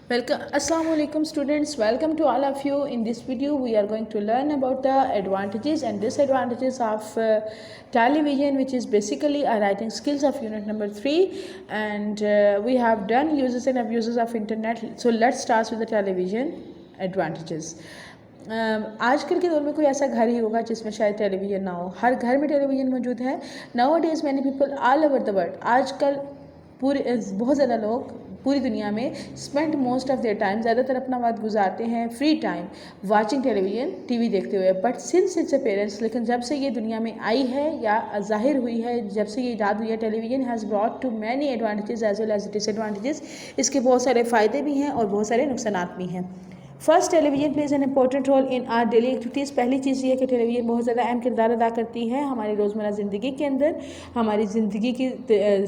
Welcome, Assalamu alaikum students. Welcome to all of you. In this video, we are going to learn about the advantages and disadvantages of television, which is basically a writing skills of unit number 3. And we have done uses and abuses of internet. So let's start with the television advantages. आजकल के दौर में कोई ऐसा घर ही होगा जिसमें शायद टेलीविज़न ना हो। हर घर में टेलीविज़न मौजूद है। Now days many people all over the world, आजकल पूरे बहुत ज़्यादा लोग पूरी दुनिया में spend most of their time, ज़्यादातर अपना वक्त गुजारते हैं free time watching television, TV देखते हुए। बट सिंस इट्स अपेरेंस, लेकिन जब से ये दुनिया में आई है या ज़ाहिर हुई है, जब से ये ईजाद हुई है, television has brought too many advantages as well as disadvantages. इसके बहुत सारे फ़ायदे भी हैं और बहुत सारे नुकसान भी हैं। First, television plays an important role in our daily activities. पहली चीज़ ये है कि टेलीविज़न बहुत ज़्यादा अहम किरदार अदा करती है हमारी रोज़मर्रा ज़िंदगी के अंदर, हमारी ज़िंदगी की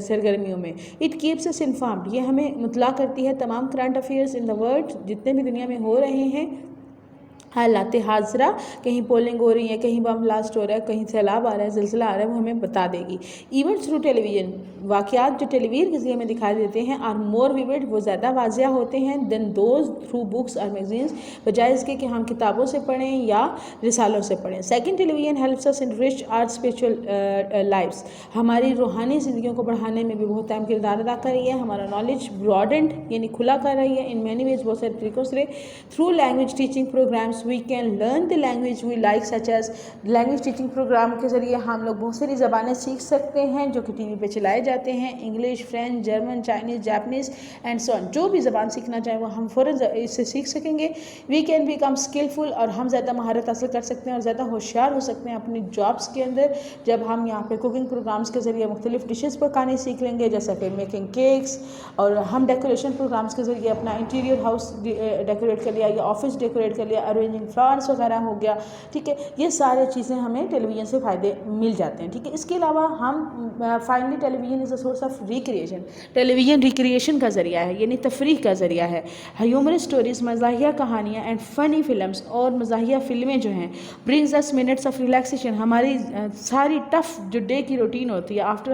सरगर्मियों में। इट कीप्स अस इन्फॉर्म्ड, ये हमें मुतला करती है तमाम current affairs in the world, जितने भी दुनिया में हो रहे हैं हालात हाजरा, कहीं पोलिंग हो रही है, कहीं बम ब्लास्ट हो रहा है, कहीं सैलाब आ रहा है, ज़िलज़िला आ रहा है, वो हमें बता देगी। इवेंट्स थ्रू टेलीविज़न, वाक़यात जो टेलीविज़न के ज़रिए हमें दिखाई देते हैं आर मोर विविड, वो ज़्यादा वाज़िया होते हैं देन दोज थ्रू बुक्स और मैगजीन्स, बजाय इसके कि हम किताबों से पढ़ें या रिसालों से पढ़ें। Second, television helps us in rich our spiritual lifes, हमारी रूहानी ज़िंदगियों को बढ़ाने में भी बहुत अहम किरदार अदा कर रही है। हमारा नॉलेज ब्रॉडेंड यानी खुला कर रही है इन मैनी वेज, बहुत सारे तरीक़ों से। Through language teaching programs we can learn the language we like, such as language teaching program के ज़रिए हम लोग बहुत सारी ज़बानें सीख सकते हैं जो कि टीवी पे चलाए जाते हैं। English, French, German, Chinese, Japanese and so on. जो भी ज़बान सीखना चाहें वो हम फ़ौरन इससे सीख सकेंगे। वी कैन बिकम स्किलफुल, और हम ज़्यादा महारत हासिल कर सकते हैं और ज़्यादा होशियार हो सकते हैं अपनी जॉब्स के अंदर, जब हम यहाँ पे कुकिंग प्रोग्राम्स के ज़रिए मुख्तलिफ डिशेज़ पकानी सीख लेंगे, जैसा कि मेकिंग केक्स, और हम डेकोरेशन प्रोग्राम्स के ज़रिए अपना इंटीरियर हाउस डेकोरेट कर लिया या ऑफिस डेकोरेट कर लिया, अरेंजिंग फ्लावर्स वगैरह हो गया। ठीक है, ये सारी चीज़ें हमें टेलीविज़न से फ़ायदे मिल जाते हैं। ठीक है, इसके अलावा हम finally television is a source of recreation, television recreation का ज़रिया है, यानी तफरीह का ज़रिया है। ह्यूमरस स्टोरीज़, मज़ाहिया कहानियाँ एंड फ़नी फिल्म्स और मज़ाहिया फ़िल्में जो हैं, brings us minutes of relaxation, हमारी सारी टफ़ जो डे की रूटीन होती है, आफ्टर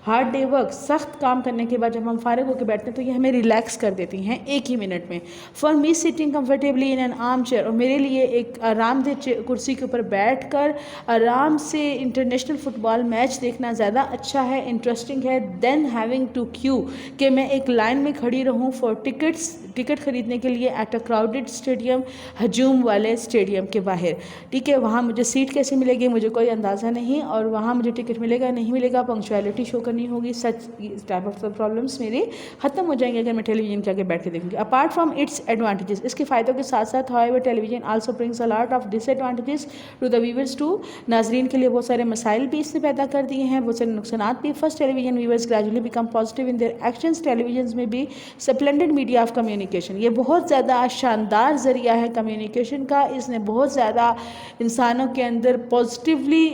हार्ड डे वर्क, सख्त काम करने के बाद जब हम फारिग होकर बैठते हैं तो ये हमें रिलैक्स कर देती हैं एक ही मिनट में। For me sitting comfortably in an arm chair, और मेरे लिए एक आरामदेह कुर्सी के ऊपर बैठकर आराम से इंटरनेशनल फुटबॉल मैच देखना ज़्यादा अच्छा है, इंटरेस्टिंग है, देन हैविंग टू क्यू, कि मैं एक लाइन में खड़ी रहूँ फॉर टिकट ख़रीदने के लिए एट अ क्राउडेड स्टेडियम, हजूम वाले स्टेडियम के बाहर। ठीक है, वहाँ मुझे सीट कैसे मिलेगी मुझे कोई अंदाज़ा नहीं, और वहाँ मुझे टिकट मिलेगा नहीं मिलेगा, पंक्चुअलिटी शो करनी होगी, सच टाइप ऑफ प्रॉब्लम्स मेरी ख़त्म हो जाएंगे अगर मैं टेलीविज़न के आगे बैठ के देखूँगी। अपार्ट फ्रॉम इट्स एडवांटेजेस, इसके फ़ायदों के साथ साथ however television also brings a lot of disadvantages to the viewers to, नाजरीन के लिए बहुत सारे मसाइल भी इसने पैदा कर दिए हैं, बहुत सारे नुकसान भी। First, television viewers gradually become positive in their actions, television में भी स्प्लेंडेड मीडिया ऑफ कम्युनिकेशन, ये बहुत ज़्यादा शानदार ज़रिया है कम्युनिकेशन का, इसने बहुत ज़्यादा इंसानों के अंदर पॉजिटिवली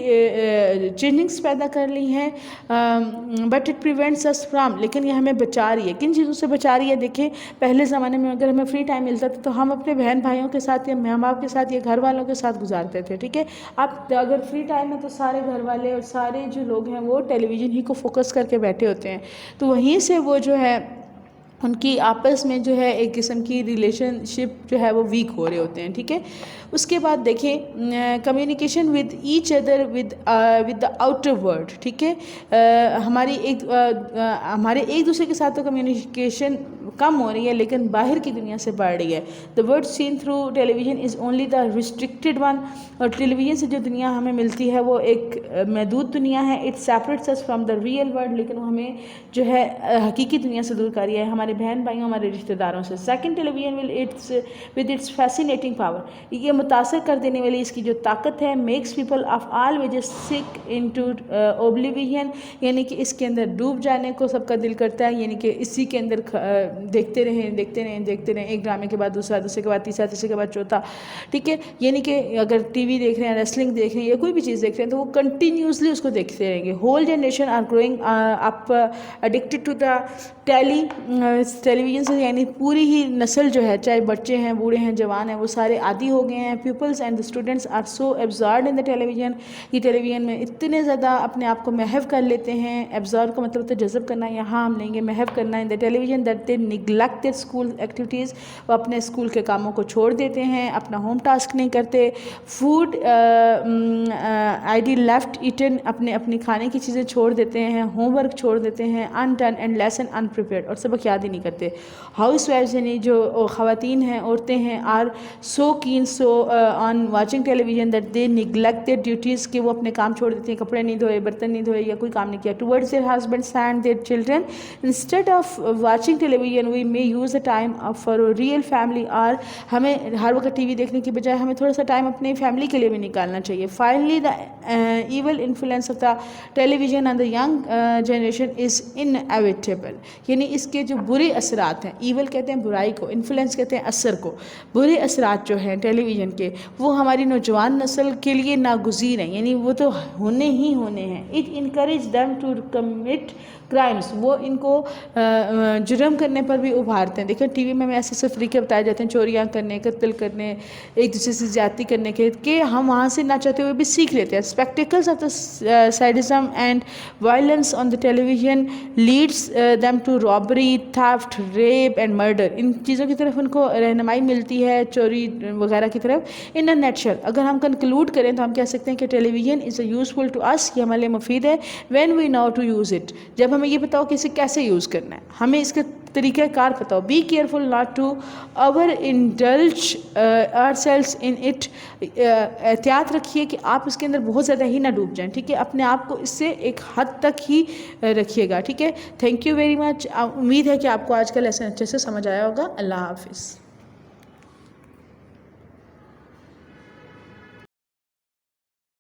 चेंजिंग्स पैदा कर ली हैं। But it prevents us from, लेकिन ये हमें बचा रही है, किन चीज़ों से बचा रही है? देखें, पहले ज़माने में अगर हमें फ्री टाइम मिलता था तो हम अपने बहन भाइयों के साथ या माँ बाप के साथ या घर वालों के साथ गुजारते थे। ठीक है, अब अगर फ्री टाइम है तो सारे घर वाले और सारे जो लोग हैं वो टेलीविज़न ही को फोकस करके बैठे होते हैं, तो वहीं से वो जो है उनकी आपस में जो है एक किस्म की रिलेशनशिप जो है वो वीक हो रहे होते हैं। ठीक है, उसके बाद देखें communication with each other with the outer world. ठीक है, हमारे एक दूसरे के साथ तो कम्युनिकेशन कम हो रही है, लेकिन बाहर की दुनिया से बढ़ रही है। The world seen through television is only the restricted one, और टेलीविज़न से जो दुनिया हमें मिलती है वो एक महदूद दुनिया है। It separates us from the real world, लेकिन वो हमें जो है हकीकी दुनिया से दूर कर रही है, हमारे बहन भाइयों, हमारे रिश्तेदारों से। Second, television with its fascinating power, ये मुतासर कर देने वाली इसकी जो ताकत है, makes people of all wages sick into oblivion, यानी कि इसके अंदर डूब जाने को सबका दिल करता है, यानी कि इसी के अंदर देखते रहें एक ड्रामे के बाद दूसरा, दूसरे के बाद तीसरा, तीसरे के बाद चौथा। ठीक है, यानी कि अगर टीवी देख रहे हैं, रेसलिंग देख रहे हैं या कोई भी चीज़ देख रहे हैं तो वो कंटिन्यूसली उसको देखते रहेंगे। Whole generation are growing up addicted to the tele television से यानी पूरी ही नस्ल जो है, चाहे बच्चे हैं, बूढ़े हैं, जवान हैं, वो सारे आदी हो गए हैं। Peoples and the students are so absorbed in the television, ये टेलीविज़न में इतने ज़्यादा अपने आप को महव कर लेते हैं। एब्जॉर्ब का मतलब तो जज़ब करना, यहाँ हम लेंगे महव करना। In the television that they neglect their school activities, वो अपने स्कूल के कामों को छोड़ देते हैं, अपना होम टास्क नहीं करते। फूड आईडी लेफ्ट ईटन, अपने अपनी खाने की चीज़ें छोड़ देते हैं, होमवर्क छोड़ देते हैं, अनडन एंड लेसन अनप्रिपेयर्ड, और सबक याद ही नहीं करते। हाउस वाइफ्स यानी जो ख़वातीन हैं, औरतें हैं, are so keen so on watching television that they neglect their duties, कि वो अपने काम छोड़ देती हैं, कपड़े नहीं धोए, बर्तन नहीं धोए या कोई काम नहीं किया। Towards their husbands and their children, instead of watching television we may use the time for real family, और हमें हर वक्त टीवी देखने की बजाय हमें थोड़ा सा टाइम अपनी फैमिली के लिए भी निकालना चाहिए। Finally the evil influence of the television on the young generation is inevitable, यानी इसके जो बुरे असरात हैं, evil कहते हैं बुराई को, influence कहते हैं असर को, बुरे असरात जो हैं टेलीविज़न के, वो हमारी नौजवान नस्ल के लिए नागुज़ीर हैं, यानी वो तो होने ही होने हैं। It encourage them to commit crimes, वो इनको जुर्म करने पर भी उभारते हैं। देखिए टीवी में ऐसे ऐसे तरीके बताए जाते हैं चोरियाँ करने, कत्ल करने, एक दूसरे से ज़्यादती करने के, कि हम वहाँ से ना चाहते हुए भी सीख लेते हैं। Spectacles of the sadism and violence on the television leads them to robbery, theft, rape and murder, इन चीज़ों की तरफ उनको रहनुमाई मिलती है, चोरी वगैरह की तरफ। इन अ नटशल अगर हम कंक्लूड करें तो हम कह सकते हैं कि television is useful to us, ये हमारे लिए मुफीद है, when we know to use it, जब हमें ये बताओ कि इसे कैसे यूज़ करना है, हमें इसके तरीक़ाकार बताओ। Be careful not to overindulge ourselves in it, एहतियात रखिए कि आप इसके अंदर बहुत ज़्यादा ही ना डूब जाएं, ठीक है, अपने आप को इससे एक हद तक ही रखिएगा, ठीक है। Thank you very much. उम्मीद है कि आपको आज का लेसन अच्छे से समझ आया होगा। अल्लाह हाफिज़।